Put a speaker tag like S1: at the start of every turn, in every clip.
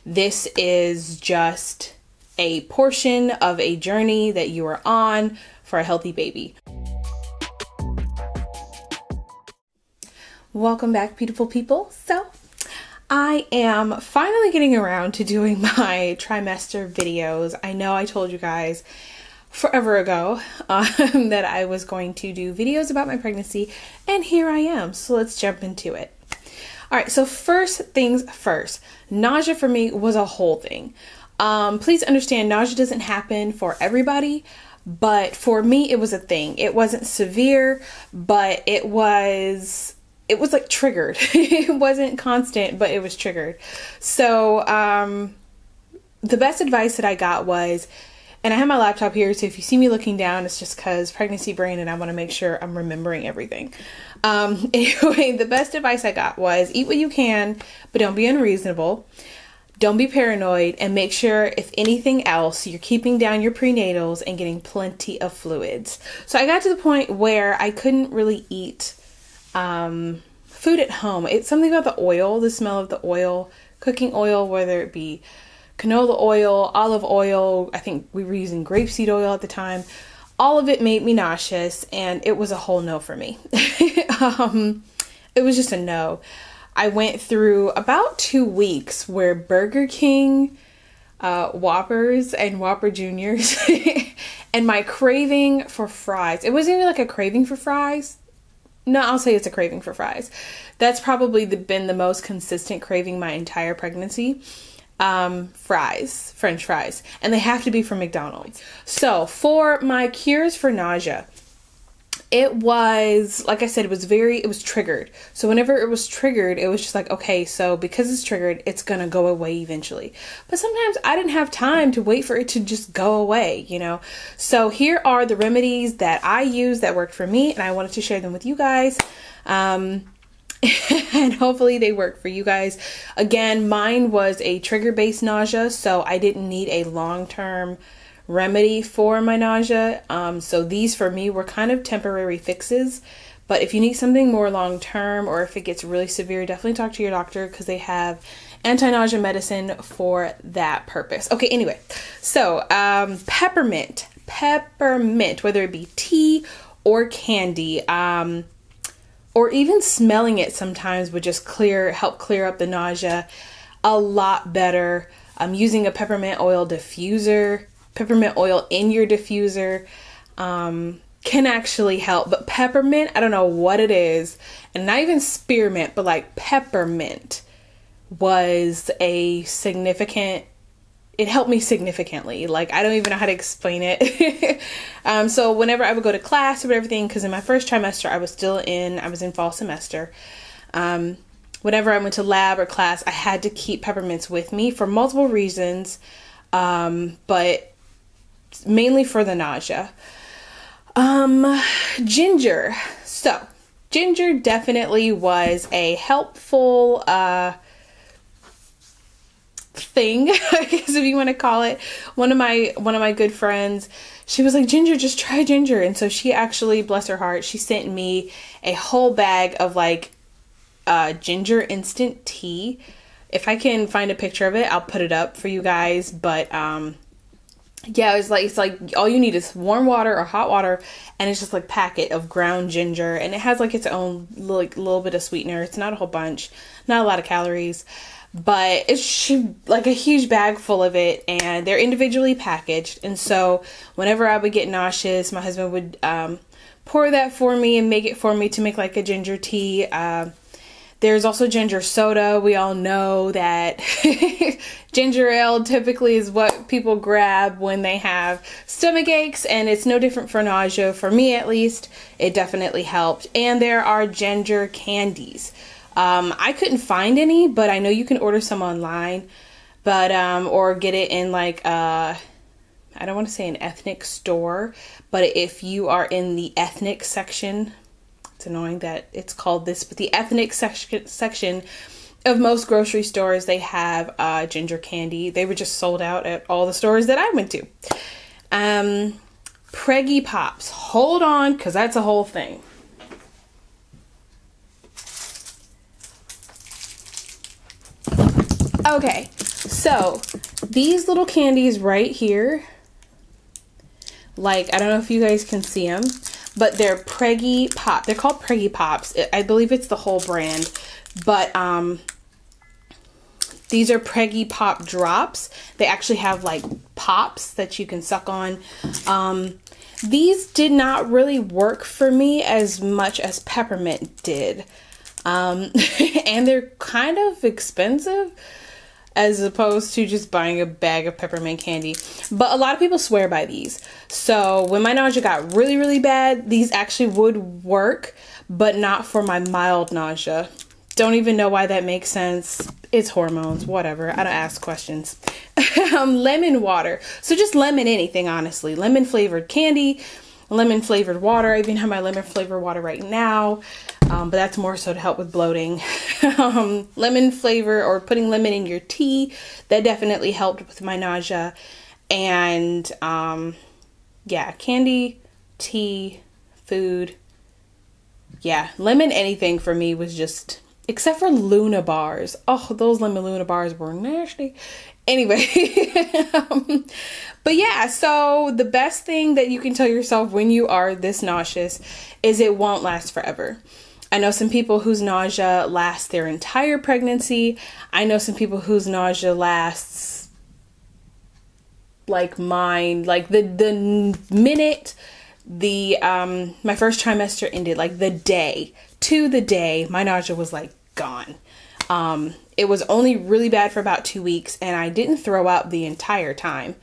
S1: This is just a portion of a journey that you are on for a healthy baby. Welcome back, beautiful people. So I am finally getting around to doing my trimester videos. I know I told you guys forever ago that I was going to do videos about my pregnancy, and here I am. So let's jump into it. All right, so first things first, nausea for me was a whole thing. Please understand, nausea doesn't happen for everybody, but for me, it was a thing. It wasn't severe, but it was like triggered. It wasn't constant, but it was triggered. So the best advice that I got was, and I have my laptop here, so if you see me looking down, it's just because pregnancy brain and I want to make sure I'm remembering everything. Anyway, the best advice I got was eat what you can, but don't be unreasonable. Don't be paranoid, and make sure, if anything else, you're keeping down your prenatals and getting plenty of fluids. So I got to the point where I couldn't really eat food at home. It's something about the oil, the smell of the oil, cooking oil, whether it be canola oil, olive oil. I think we were using grapeseed oil at the time. All of it made me nauseous, and it was a whole no for me. It was just a no. I went through about 2 weeks where Burger King, Whoppers and Whopper Juniors and my craving for fries. It wasn't even like a craving for fries. No, I'll say it's a craving for fries. That's probably been the most consistent craving my entire pregnancy. Fries, French fries, and they have to be from McDonald's. So for my cures for nausea, it was, like I said, it was triggered. So whenever it was triggered, it was just like, okay, so because it's triggered, it's gonna go away eventually. But sometimes I didn't have time to wait for it to just go away, you know? So here are the remedies that I use that worked for me, and I wanted to share them with you guys. And hopefully they work for you guys. Again, mine was a trigger-based nausea, so I didn't need a long-term remedy for my nausea. So these for me were kind of temporary fixes. But if you need something more long-term, or if it gets really severe, definitely talk to your doctor, because they have anti-nausea medicine for that purpose. Okay, anyway, so peppermint, whether it be tea or candy, or even smelling it sometimes would just help clear up the nausea a lot better. Using a peppermint oil diffuser, peppermint oil in your diffuser can actually help. But peppermint, I don't know what it is, and not even spearmint, but like peppermint was it helped me significantly. Like, I don't even know how to explain it. So whenever I would go to class or everything, because in my first trimester, I was in fall semester. Whenever I went to lab or class, I had to keep peppermints with me for multiple reasons. But mainly for the nausea. Ginger. So ginger definitely was a helpful, thing, I guess, if you want to call it. One of my good friends, she was like, Ginger, just try ginger. And so she actually, bless her heart, she sent me a whole bag of like ginger instant tea. If I can find a picture of it, I'll put it up for you guys. But yeah, it's like all you need is warm water or hot water, and it's just like packet of ground ginger, and it has like its own like little bit of sweetener. It's not a whole bunch, not a lot of calories. But it's like a huge bag full of it, and they're individually packaged. And so whenever I would get nauseous, my husband would pour that for me and make it for me to make like a ginger tea. There's also ginger soda. We all know that ginger ale typically is what people grab when they have stomach aches, and it's no different for nausea. For me, at least, it definitely helped. And there are ginger candies. I couldn't find any, but I know you can order some online, but or get it in like I don't want to say an ethnic store, but if you are in the ethnic section, it's annoying that it's called this, but the ethnic section of most grocery stores, they have ginger candy. They were just sold out at all the stores that I went to. Preggy Pops. Hold on, because that's a whole thing. Okay, So these little candies right here, like, I don't know if you guys can see them, but they're Preggy Pop. They're called Preggy Pops. I believe it's the whole brand, but these are Preggy Pop drops. They actually have like pops that you can suck on. These did not really work for me as much as peppermint did. And they're kind of expensive as opposed to just buying a bag of peppermint candy. But a lot of people swear by these. So when my nausea got really, really bad, these actually would work, but not for my mild nausea. Don't even know why that makes sense. It's hormones, whatever. I don't ask questions. Lemon water. So just lemon anything, honestly. Lemon flavored candy, lemon flavored water. I even have my lemon flavored water right now. But that's more so to help with bloating. Lemon flavor or putting lemon in your tea, that definitely helped with my nausea. And yeah, candy, tea, food. Yeah, lemon anything for me was just, except for Luna bars. Oh, those lemon Luna bars were nasty. Anyway, but yeah, so the best thing that you can tell yourself when you are this nauseous is it won't last forever. I know some people whose nausea lasts their entire pregnancy. I know some people whose nausea lasts like mine, like the minute my first trimester ended, like the day my nausea was like gone. It was only really bad for about 2 weeks, and I didn't throw up the entire time.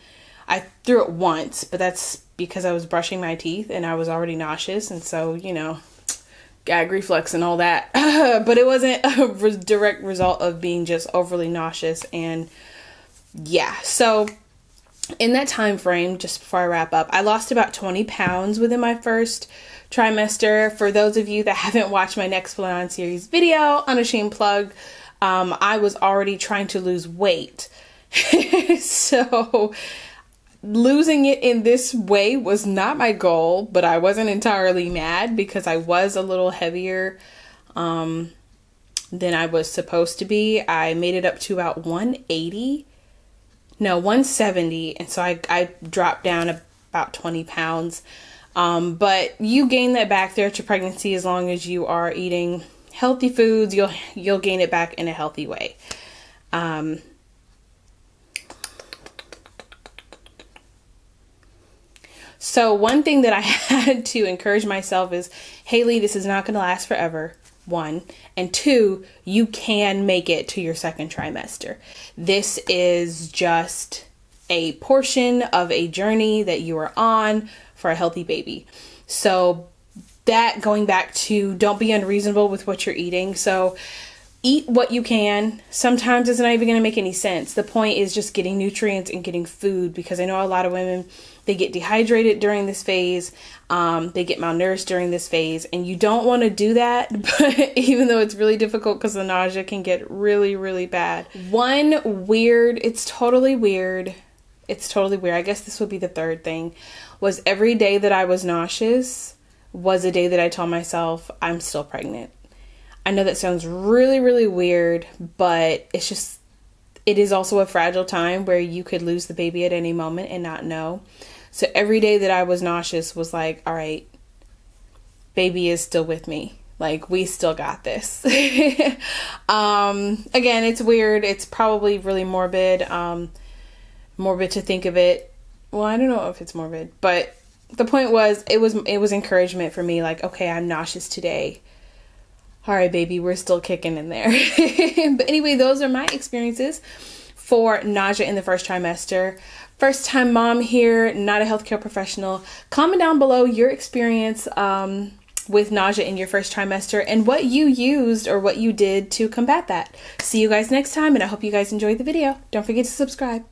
S1: I threw it once, but that's because I was brushing my teeth and I was already nauseous, and so, you know, gag reflex and all that. But it wasn't a direct result of being just overly nauseous. And yeah, so in that time frame, just before I wrap up, I lost about 20 pounds within my first trimester. For those of you that haven't watched my Nexplanon series video, unashamed plug, I was already trying to lose weight. So losing it in this way was not my goal, but I wasn't entirely mad because I was a little heavier than I was supposed to be. I made it up to about 170, and so I dropped down about 20 pounds. But you gain that back there to pregnancy as long as you are eating healthy foods. You'll gain it back in a healthy way. So one thing that I had to encourage myself is, Haley, this is not going to last forever. 1, and 2, you can make it to your second trimester. This is just a portion of a journey that you are on for a healthy baby. So that, going back to, don't be unreasonable with what you're eating. So eat what you can. Sometimes it's not even going to make any sense. The point is just getting nutrients and getting food, because I know a lot of women, they get dehydrated during this phase. They get malnourished during this phase, and you don't want to do that. But even though it's really difficult because the nausea can get really, really bad. It's totally weird. I guess this would be the third thing, was every day that I was nauseous was a day that I told myself I'm still pregnant. I know that sounds really, really weird, but it is also a fragile time where you could lose the baby at any moment and not know. So every day that I was nauseous was like, all right, baby is still with me. Like, we still got this. Again, it's weird. It's probably really morbid. Morbid to think of it. Well, I don't know if it's morbid, but the point was, it was encouragement for me. Like, okay, I'm nauseous today. All right, baby, we're still kicking in there. But anyway, those are my experiences for nausea in the first trimester. First time mom here, not a healthcare professional. Comment down below your experience with nausea in your first trimester and what you used or what you did to combat that. See you guys next time, and I hope you guys enjoyed the video. Don't forget to subscribe.